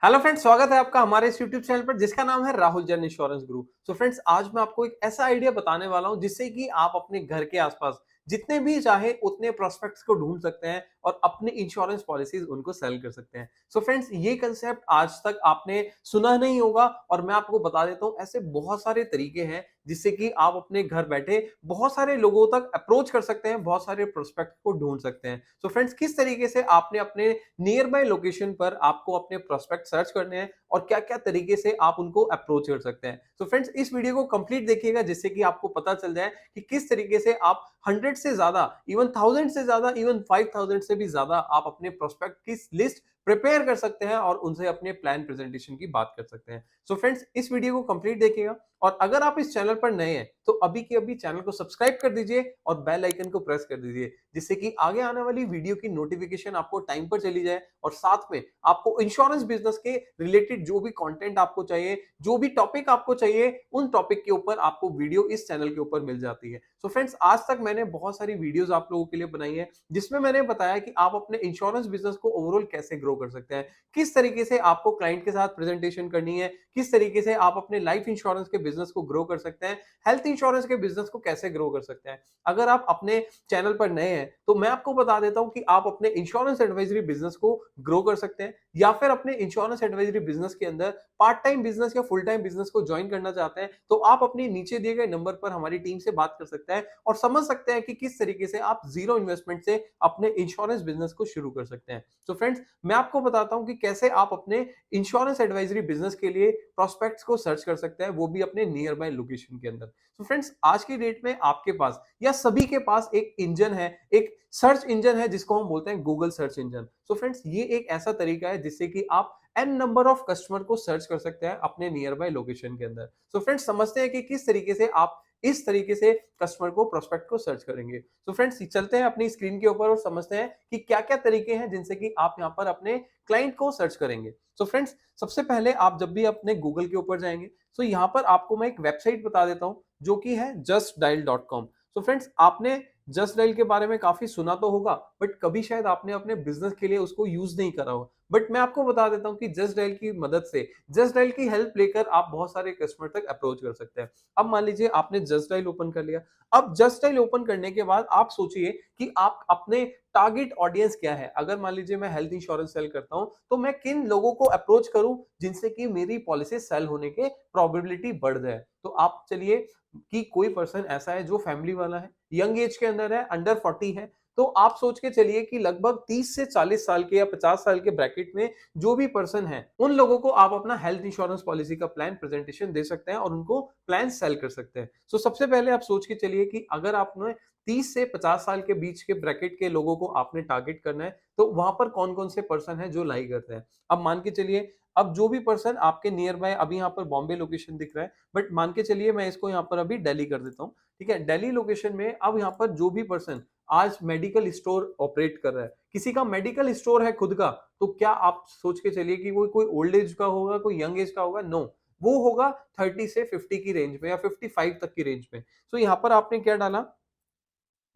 Hello friends, स्वागत है आपका हमारे इस यूट्यूब चैनल पर जिसका नाम है Rahul Jain insurance group. So friends, आज मैं आपको एक ऐसा आइडिया बताने वाला हूं जिससे कि आप अपने घर के आसपास जितने भी चाहे उतने प्रोस्पेक्ट्स को ढूंढ सकते हैं और अपनी इंश्योरेंस पॉलिसीज उनको सेल कर सकते हैं। सो फ्रेंड्स, ये कंसेप्ट आज तक आपने सुना नहीं होगा और मैं आपको बता देता हूं ऐसे बहुत सारे तरीके हैं जिससे कि आप अपने घर बैठे बहुत सारे लोगों तक अप्रोच कर सकते हैं, बहुत सारे प्रोस्पेक्ट को ढूंढ सकते हैं। सो फ्रेंड्स, किस तरीके से आपने अपने नियर बाय लोकेशन पर आपको अपने प्रोस्पेक्ट सर्च करने हैं और क्या-क्या तरीके से आप उनको अप्रोच कर सकते हैं। तो फ्रेंड्स, इस वीडियो को कंप्लीट देखिएगा जिससे कि आपको पता चल जाए कि किस तरीके से आप 100 से ज्यादा, इवन 1000 से ज्यादा, इवन 5000 से भी ज्यादा आप अपने प्रोस्पेक्ट की लिस्ट प्रिपेयर कर सकते हैं और उनसे अपने प्लान प्रेजेंटेशन की बात कर सकते हैं। सो फ्रेंड्स, इस वीडियो को कंप्लीट देखिएगा और अगर आप इस चैनल पर नए हैं तो अभी के अभी चैनल को सब्सक्राइब कर दीजिए और बेल आइकन को प्रेस कर दीजिए जिससे कि आगे आने वाली वीडियो की नोटिफिकेशन आपको टाइम पर चली जाए और साथ में आपको इंश्योरेंस बिजनेस के रिलेटेड जो भी कंटेंट आपको चाहिए, जो भी टॉपिक आपको चाहिए, उन टॉपिक के ऊपर आपको वीडियो इस चैनल के ऊपर मिल जाती है। सो फ्रेंड्स, आज तक मैंने बहुत सारी वीडियोस आप लोगों के लिए बनाई है जिसमें मैंने बताया कि आप अपने इंश्योरेंस बिजनेस को ओवरऑल कैसे ग्रो कर सकते हैं, किस तरीके से आपको क्लाइंट के साथ प्रेजेंटेशन करनी है, किस तरीके से आप अपने लाइफ इंश्योरेंस के बिजनेस को ग्रो कर सकते हैं, हेल्थ इंश्योरेंस के बिजनेस को कैसे ग्रो कर सकते हैं। अगर आप अपने चैनल पर नए हैं तो मैं आपको बता देता हूं कि आप अपने इंश्योरेंस एडवाइजरी बिजनेस को ग्रो कर सकते हैं या फिर अपने इंश्योरेंस एडवाइजरी बिजनेस के अंदर पार्ट टाइम बिजनेस या फुल टाइम बिजनेस को ज्वाइन करना चाहते हैं तो आप अपने नीचे दिए गए नंबर पर हमारी टीम से बात कर सकते हैं और समझ सकते हैं कि किस तरीके से आप जीरो इन्वेस्टमेंट से अपने इंश्योरेंस बिजनेस को शुरू कर सकते हैं। तो फ्रेंड्स, मैं आपको बताता हूं कि कैसे आप अपने इंश्योरेंस एडवाइजरी बिजनेस के लिए प्रोस्पेक्ट्स को सर्च कर सकते हैं, वो भी अपने नियर बाय लोकेशन के अंदर। तो फ्रेंड्स, आज की डेट में आपके पास या सभी के पास एक इंजन है, एक सर्च इंजन है जिसको हम बोलते हैं Google search engine. So friends, ये एक ऐसा तरीका है जिससे कि आप एन नंबर ऑफ कस्टमर को सर्च कर सकते हैं अपने नियर बाय लोकेशन के अंदर। सो फ्रेंड्स, समझते हैं कि किस तरीके से आप इस तरीके से कस्टमर को, प्रोस्पेक्ट को सर्च करेंगे। सो फ्रेंड्स, चलते हैं अपनी स्क्रीन के ऊपर और समझते हैं कि क्या-क्या तरीके हैं जिनसे कि आप यहाँ पर अपने क्लाइंट को सर्च करेंगे। सो फ्रेंड्स, सबसे पहले आप जब भी अपने गूगल के ऊपर जाएंगे तो यहाँ पर आपको मैं एक वेबसाइट बता देता हूँ जो कि है justdial.com। सो फ्रेंड्स, आपने जस्ट डायल के बारे में काफी सुना तो होगा बट कभी शायद आपने अपने बिजनेस के लिए उसको यूज नहीं करा हो। बट मैं आपको बता देता हूं कि जस्ट डायल की मदद से, जस्ट डायल की हेल्प लेकर आप बहुत सारे कस्टमर तक अप्रोच कर सकते हैं। अब मान लीजिए आपने जस्ट डायल ओपन कर लिया। अब जस्ट डायल ओपन करने के बाद आप सोचिए कि आप अपने टारगेट ऑडियंस क्या है। अगर मान लीजिए मैं हेल्थ इंश्योरेंस सेल करता हूं तो मैं किन लोगों को अप्रोच करूं जिनसे कि मेरी पॉलिसी सेल होने के प्रोबेबिलिटी बढ़ जाए। तो आप चलिए कि कोई पर्सन ऐसा है जो फैमिली वाला है, यंग एज के अंदर है, अंडर 40 है, तो आप सोच के चलिए कि लगभग 30 से 40 साल के या 50 साल के ब्रैकेट में जो भी पर्सन है उन लोगों को आप अपना हेल्थ इंश्योरेंस पॉलिसी का प्लान प्रेजेंटेशन दे सकते हैं और उनको प्लान सेल कर सकते हैं। सो सबसे पहले आप सोच के चलिए कि अगर आपने 30 से 50 साल के बीच के ब्रैकेट के लोगों को आपने टारगेट करना है तो वहां पर कौन कौन से पर्सन है जो लाई करते हैं। अब मान के चलिए, अब जो भी पर्सन आपके नियर बाय, अभी यहाँ पर बॉम्बे लोकेशन दिख रहा है बट मान के चलिए मैं इसको यहाँ पर अभी दिल्ली कर देता हूँ। ठीक है, दिल्ली लोकेशन में अब यहाँ पर जो भी पर्सन आज मेडिकल स्टोर ऑपरेट कर रहा है, किसी का मेडिकल स्टोर है खुद का, तो क्या आप सोच के चलिए कि वो कोई ओल्ड एज का होगा, कोई यंग एज का होगा? नो, वो होगा 30 से 50 की रेंज में या 55 तक की रेंज में। सो यहाँ पर आपने क्या डाला,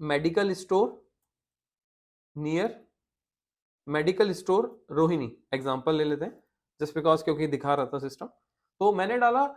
medical store near, medical store Rohini example ले लेते हैं जस्ट बिकॉज, क्योंकि दिखा रहा था सिस्टम। तो मैंने डाला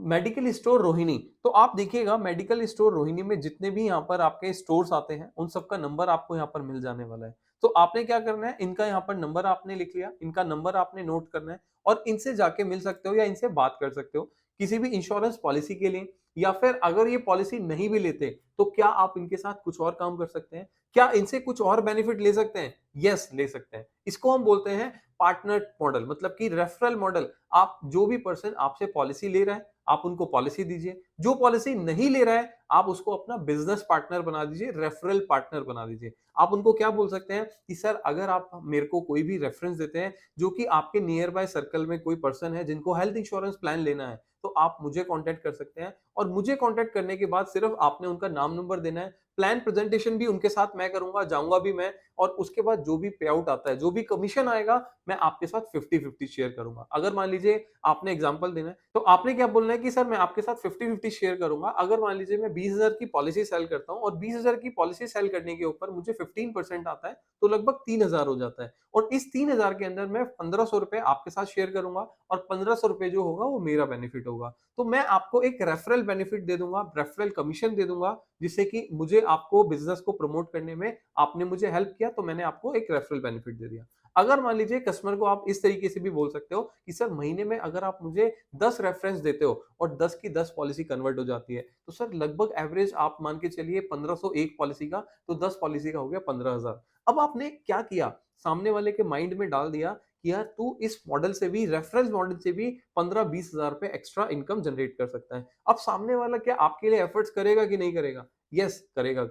मेडिकल स्टोर रोहिणी। तो आप देखिएगा मेडिकल स्टोर रोहिणी में जितने भी यहाँ पर आपके स्टोर्स आते हैं उन सबका नंबर आपको यहाँ पर मिल जाने वाला है। तो आपने क्या करना है, इनका यहाँ पर नंबर आपने लिख लिया, इनका नंबर आपने नोट करना है और इनसे जाके मिल सकते हो या इनसे बात कर सकते हो किसी भी इंश्योरेंस पॉलिसी के लिए। या फिर अगर ये पॉलिसी नहीं भी लेते तो क्या आप इनके साथ कुछ और काम कर सकते हैं, क्या इनसे कुछ और बेनिफिट ले सकते हैं? यस, ले सकते हैं। इसको हम बोलते हैं पार्टनर मॉडल, मतलब कि रेफरल मॉडल। आप जो भी पर्सन आपसे पॉलिसी ले रहा है आप उनको पॉलिसी दीजिए, जो पॉलिसी नहीं ले रहा है आप उसको अपना बिजनेस पार्टनर बना दीजिए, रेफरल पार्टनर बना दीजिए। आप उनको क्या बोल सकते हैं कि सर, अगर आप मेरे को कोई भी रेफरेंस देते हैं जो कि आपके नियर बाय सर्कल में कोई पर्सन है जिनको हेल्थ इंश्योरेंस प्लान लेना है, तो आप मुझे कांटेक्ट कर सकते हैं और मुझे कांटेक्ट करने के बाद सिर्फ आपने उनका नाम नंबर देना है, प्लान प्रेजेंटेशन भी उनके साथ मैं करूंगा, जाऊंगा भी मैं, और उसके बाद जो भी पे आउट आता है, जो भी कमीशन आएगा, मैं आपके साथ 50-50 शेयर करूंगा। अगर मान लीजिए आपने एग्जांपल देना है, तो आपने क्या बोलना है कि सर मैं आपके साथ 50-50 शेयर करूंगा। अगर मान लीजिए मैं 20,000 की पॉलिसी सेल करता हूं और 20,000 की पॉलिसी सेल करने के ऊपर मुझे 15% आता है, तो लगभग 3,000 हो जाता है। और इस 3,000 के अंदर मैं 1,500 रुपए आपके साथ शेयर करूंगा और 1,500 रुपए जो होगा वो मेरा बेनिफिट होगा। तो मैं आपको एक रेफरल बेनिफिट दे दूंगा, रेफरल कमीशन दे दूंगा, जिससे कि मुझे आपको बिजनेस को प्रमोट करने में आपने मुझे हेल्प किया, तो मैंने आपको एक रेफरल बेनिफिट दे दिया। अगर मान लीजिए कस्टमर को आप इस तरीके से भी बोल सकते हो कि सर महीने में अगर आप मुझे 10 रेफरेंस देते हो और 10 की 10 पॉलिसी कन्वर्ट हो जाती है, तो सर लगभग एवरेज आप मान के चलिए 1500 एक पॉलिसी का, तो 10 पॉलिसी का हो गया 15,000। अब आपने क्या किया, सामने वाले के माइंड में डाल दिया कि यार तू इस मॉडल से भी, रेफरेंस मॉडल से भी 15-20 हजार रुपए एक्स्ट्रा इनकम जनरेट कर सकता है। अब सामने वाला क्या आपके लिए एफर्ट्स करेगा कि नहीं करेगा? यस, करेगा।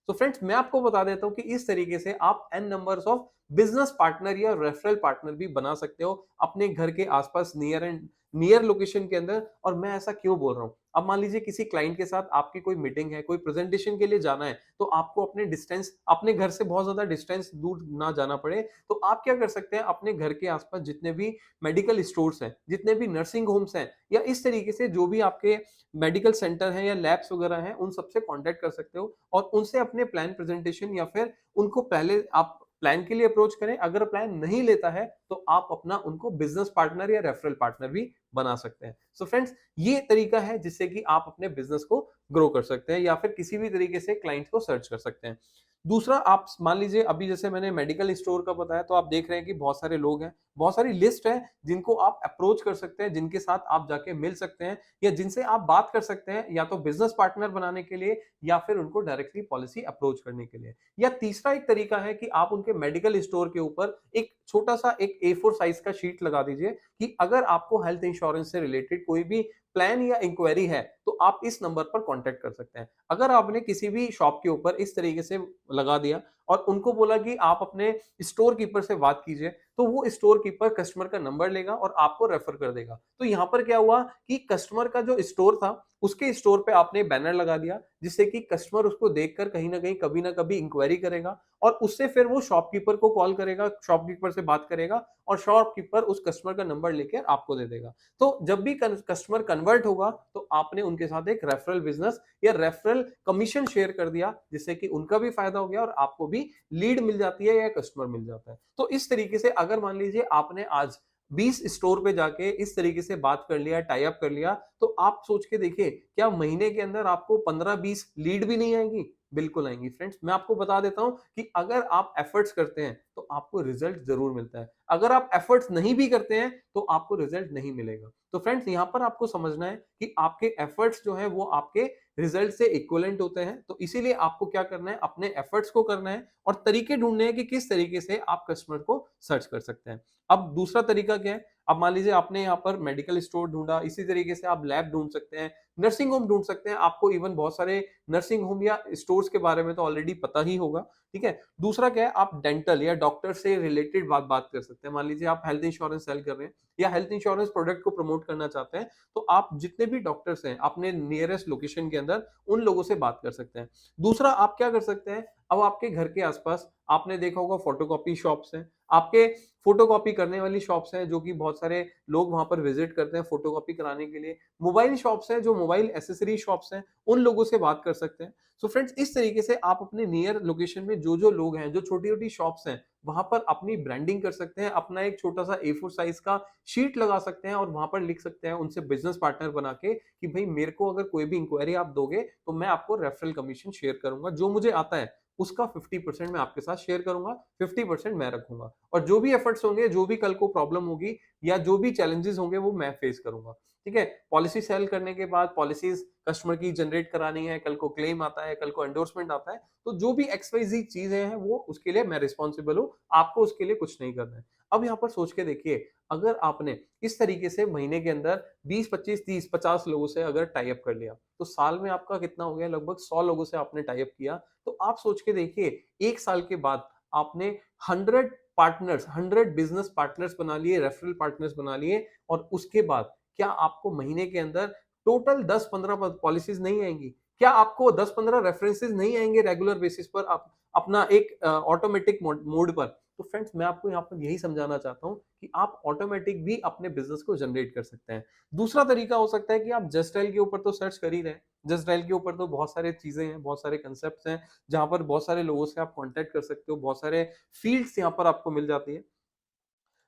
तो फ्रेंड्स मैं आपको बता देता हूं कि इस तरीके से आप an numbers of business partner या रेफरल पार्टनर भी बना सकते हो अपने घर के आसपास, नियर लोकेशन के अंदर। और मैं ऐसा क्यों बोल रहा हूं, अब मान लीजिए किसी क्लाइंट के साथ आपकी कोई मीटिंग है, कोई प्रेजेंटेशन के लिए जाना है, तो आपको अपने डिस्टेंस, अपने घर से बहुत ज्यादा डिस्टेंस दूर ना जाना पड़े, तो आप क्या कर सकते हैं, अपने घर के आसपास जितने भी मेडिकल स्टोर्स हैं, जितने भी नर्सिंग होम्स हैं, या इस तरीके से जो भी आपके मेडिकल सेंटर हैं या लैब्स वगैरह हैं, उन सबसे कांटेक्ट कर सकते हो और उनसे अपने प्लान प्रेजेंटेशन, या फिर उनको पहले आप प्लान के लिए अप्रोच करें। अगर प्लान नहीं लेता है तो आप अपना उनको बिजनेस पार्टनर या रेफरल पार्टनर भी बना सकते हैं। सो फ्रेंड्स, ये तरीका है जिससे कि आप अपने बिजनेस को ग्रो कर सकते हैं या फिर किसी भी तरीके से क्लाइंट को सर्च कर सकते हैं। दूसरा, आप मान लीजिए अभी जैसे मैंने मेडिकल स्टोर का बताया, तो आप देख रहे हैं कि बहुत सारे लोग हैं, बहुत सारी लिस्ट है जिनको आप अप्रोच कर सकते हैं, जिनके साथ आप जाके मिल सकते हैं या जिनसे आप बात कर सकते हैं, या तो बिजनेस पार्टनर बनाने के लिए या फिर उनको डायरेक्टली पॉलिसी अप्रोच करने के लिए। या तीसरा एक तरीका है कि आप उनके मेडिकल स्टोर के ऊपर एक छोटा सा एक A4 साइज का शीट लगा दीजिए कि अगर आपको हेल्थ इंश्योरेंस से रिलेटेड कोई भी प्लान या इंक्वायरी है, तो आप इस नंबर पर कांटेक्ट कर सकते हैं। अगर आपने किसी भी शॉप के ऊपर इस तरीके से लगा दिया और उनको बोला कि आप अपने स्टोर कीपर से बात कीजिए, तो वो स्टोर कीपर कस्टमर का नंबर लेगा और आपको रेफर कर देगा। तो यहाँ पर क्या हुआ कि कस्टमर का जो स्टोर था, उसके स्टोर पे आपने बैनर लगा दिया, जिससे कि कस्टमर उसको देखकर कहीं ना कहीं कभी ना कभी इंक्वायरी करेगा और उससे फिर वो शॉपकीपर को कॉल करेगा, शॉपकीपर से बात करेगा और शॉपकीपर उस कस्टमर का नंबर लेकर आपको दे देगा। तो जब भी कस्टमर कन्वर्ट होगा, तो आपने उनके साथ एक रेफरल बिजनेस या रेफरल कमीशन शेयर कर दिया, जिससे कि उनका भी फायदा हो गया और आपको भी लीड मिल जाती है या कस्टमर मिल जाता है। तो इस तरीके से अगर मान लीजिए आपने आज 20 स्टोर पे जाके इस तरीके से बात कर लिया, टाई अप कर लिया, तो आप सोच के देखिए, क्या महीने के अंदर आपको 15-20 लीड भी नहीं आएंगी? बिल्कुल आएंगी फ्रेंड्स। मैं आपको बता देता हूं कि अगर आप एफर्ट्स करते हैं तो आपको रिजल्ट जरूर मिलता है, अगर आप एफर्ट्स नहीं भी करते हैं तो आपको रिजल्ट नहीं मिलेगा। तो फ्रेंड्स, यहां पर आपको समझना है कि आपके एफर्ट्स जो है वो आपके रिजल्ट से इक्विवेलेंट होते हैं। तो इसीलिए आपको क्या करना है, अपने एफर्ट्स को करना है और तरीके ढूंढने हैं कि किस तरीके से आप कस्टमर को सर्च कर सकते हैं। अब दूसरा तरीका क्या है, अब मान लीजिए आपने यहाँ पर मेडिकल स्टोर ढूंढा, इसी तरीके से आप लैब ढूंढ सकते हैं, नर्सिंग होम ढूंढ सकते हैं। आपको इवन बहुत सारे नर्सिंग होम या स्टोर्स के बारे में तो ऑलरेडी पता ही होगा, ठीक है। दूसरा क्या है, आप डेंटल या डॉक्टर से रिलेटेड बात कर सकते हैं। मान लीजिए आप हेल्थ इंश्योरेंस सेल कर रहे हैं या हेल्थ इंश्योरेंस प्रोडक्ट को प्रमोट करना चाहते हैं, तो आप जितने भी डॉक्टर्स हैं अपने नियरेस्ट लोकेशन के अंदर, उन लोगों से बात कर सकते हैं। दूसरा आप क्या कर सकते हैं, अब आपके घर के आसपास आपने देखा होगा फोटोकॉपी शॉप्स हैं, आपके फोटोकॉपी करने वाली शॉप्स हैं, जो कि बहुत सारे लोग वहां पर विजिट करते हैं फोटोकॉपी कराने के लिए। मोबाइल शॉप्स हैं, जो मोबाइल एसेसरी शॉप्स हैं, उन लोगों से बात कर सकते हैं। सो फ्रेंड्स, इस तरीके से आप अपने नियर लोकेशन में जो जो लोग हैं, जो छोटी छोटी शॉप्स हैं, वहां पर अपनी ब्रांडिंग कर सकते हैं, अपना एक छोटा सा A4 साइज का शीट लगा सकते हैं और वहां पर लिख सकते हैं उनसे बिजनेस पार्टनर बना के कि भाई मेरे को अगर कोई भी इंक्वायरी आप दोगे तो मैं आपको रेफरल कमीशन शेयर करूंगा, जो मुझे आता है उसका 50% मैं आपके साथ शेयर करूंगा, 50% मैं रखूंगा, और जो भी एफर्ट्स होंगे, जो भी कल को प्रॉब्लम होगी या जो भी चैलेंजेस होंगे, वो मैं फेस करूंगा। ठीक है, पॉलिसी सेल करने के बाद पॉलिसीज कस्टमर की जनरेट करानी है, कल को क्लेम आता है, कल को एंडोर्समेंट आता है, तो जो भी XYZ चीजें हैं वो उसके लिए मैं रिस्पॉन्सिबल हूँ, आपको उसके लिए कुछ नहीं करना है। अब यहाँ पर सोच के देखिए, अगर आपने इस तरीके से महीने के अंदर 20, 25, 30, 50 लोगों से अगर टाई अप कर लिया, तो साल में आपका कितना हो गया, लगभग 100 लोगों से आपने टाई अप किया। तो आप सोच के देखिए, एक साल के बाद आपने 100 पार्टनर्स, 100 बिजनेस पार्टनर्स बना लिए, रेफरल पार्टनर्स बना लिए, और उसके बाद क्या आपको महीने के अंदर टोटल 10-15 पॉलिसीज नहीं आएंगी? क्या आपको 10-15 रेफरेंसेस नहीं आएँगे रेगुलर बेसिस पर आप अपना एक ऑटोमेटिक मोड पर? तो फ्रेंड्स मैं आपको यहाँ पर यही समझाना चाहता हूँ कि आप ऑटोमेटिक भी अपने बिज़नेस को जनरेट कर सकते हैं। दूसरा तरीका हो सकता है कि आप जस्ट डायल के ऊपर तो सर्च कर ही रहे हैं। जस्ट डायल के ऊपर तो बहुत सारी चीज़ें हैं, बहुत सारे कांसेप्ट्स हैं, जहाँ पर बहुत सारे लोगों से आप कॉन्टैक्ट कर सकते हो, बहुत सारे फील्ड्स यहाँ पर आपको मिल जाती है।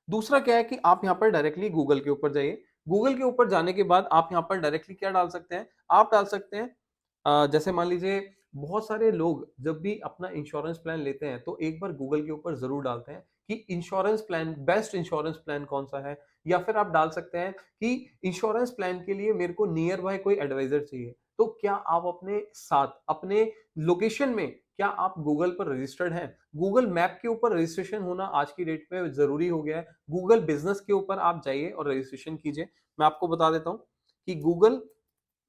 दूसरा क्या है कि आप यहाँ पर डायरेक्टली गूगल के ऊपर जाइए। गूगल के ऊपर जाने के बाद आप यहाँ पर डायरेक्टली क्या डाल सकते हैं? आप डाल सकते हैं जैसे मान लीजिए बहुत सारे लोग जब भी अपना इंश्योरेंस प्लान लेते हैं तो एक बार गूगल के ऊपर ज़रूर डालते हैं कि insurance plan best insurance plan कौन-सा है? या फिर आप डाल सकते हैं कि इंश्योरेंस प्लान के लिए मेरे को नियर बाय कोई एडवाइज़र चाहिए। तो क्या आप अपने साथ, अपने लोकेशन में क्या आप गूगल पर रजिस्टर्ड हैं? गूगल मैप के ऊपर रजिस्ट्रेशन होना आज की डेट में ज़रूरी हो गया है। गूगल बिज़नेस के ऊपर आप जाइए और रजिस्ट्रेशन कीजिए। मैं आपको बता देता हूँ कि गूगल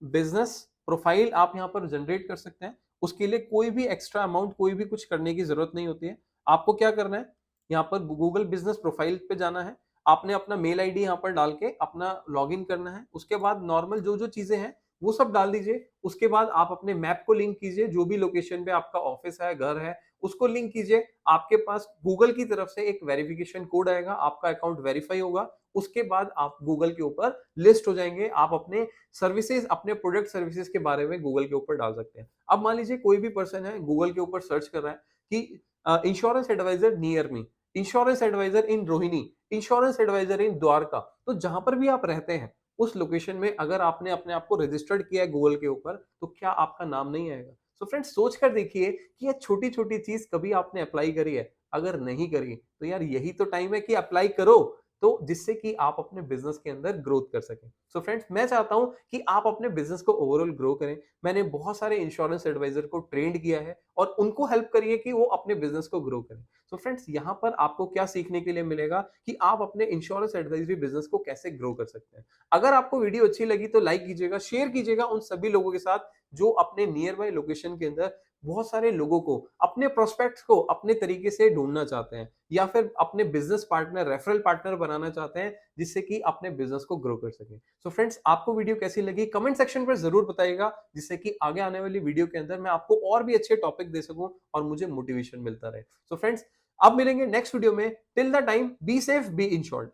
बिज़नेस प्रोफ़ाइल आप यहाँ पर जनरेट कर सकते हैं। उसके लिए कोई भी एक्स्ट्रा अमाउंट, कोई भी कुछ करने की ज़रूरत नहीं होती है। आपको क्या करना है, यहाँ पर गूगल बिज़नेस प्रोफ़ाइल पे जाना है। आपने अपना मेल आईडी यहाँ पर डाल के अपना लॉगिन करना है। उसके बाद नॉर्मल जो-जो चीज़ें हैं, वो सब डाल दीजिए। उसके बाद आप अपने मैप को लिंक कीजिए, जो भी लोकेशन पे आपका ऑफ़िस है, घर है, उसको लिंक कीजिए। आपके पास गूगल की तरफ से एक वेरिफ़िकेशन कोड आएगा, आपका अकाउंट वेरीफ़ाई होगा। उसके बाद आप गूगल के ऊपर लिस्ट हो जाएँगे। आप अपने सर्विसेज अपने प्रोडक्ट सर्विसेज के बारे में गूगल के ऊपर डाल सकते हैं। अब मान लीजिए कोई भी पर्सन है गूगल के ऊपर सर्च कर रहा है कि insurance advisor near me, insurance advisor in Rohini, insurance advisor in Dwarka. तो जहां पर भी आप रहते हैं उस लोकेशन में अगर आपने अपने आप को रजिस्टर्ड किया है गूगल के ऊपर तो क्या आपका नाम नहीं आएगा? सो फ्रेंड्स सोच कर देखिए कि ये छोटी-छोटी चीज कभी आपने अप्लाई करी है? अगर नहीं करी तो यार यही तो टाइम है कि अप्लाई करो। तो जिससे कि आप अपने बिज़नेस के अंदर ग्रोथ कर सकें। सो फ्रेंड्स मैं चाहता हूँ कि आप अपने बिज़नेस को ओवरऑल ग्रो करें। मैंने बहुत सारे इंश्योरेंस एडवाइज़र को ट्रेंड किया है और उनको हेल्प करिए कि वो अपने बिज़नेस को ग्रो करें। सो फ्रेंड्स यहाँ पर आपको क्या सीखने के लिए मिलेगा कि आप अपने इंश्योरेंस एडवाइज़री बिज़नेस को कैसे ग्रो कर सकते हैं। अगर आपको वीडियो अच्छी लगी तो लाइक कीजिएगा, शेयर कीजिएगा उन सभी लोगों के साथ जो अपने नियर बाय लोकेशन के अंदर बहुत सारे लोगों को, अपने प्रोस्पेक्ट्स को अपने तरीके से ढूँढना चाहते हैं या फिर अपने बिज़नेस पार्टनर, रेफरल पार्टनर बनाना चाहते हैं, जिससे कि अपने बिज़नेस को ग्रो कर सकें। सो फ्रेंड्स आपको वीडियो कैसी लगी कमेंट सेक्शन पर ज़रूर बताइएगा, जिससे कि आगे आने वाली वीडियो के अंदर मैं आपको और भी अच्छे टॉपिक दे सकूँ और मुझे मोटिवेशन मिलता रहे। सो फ्रेंड्स अब मिलेंगे नेक्स्ट वीडियो में, till the time be safe, be insured.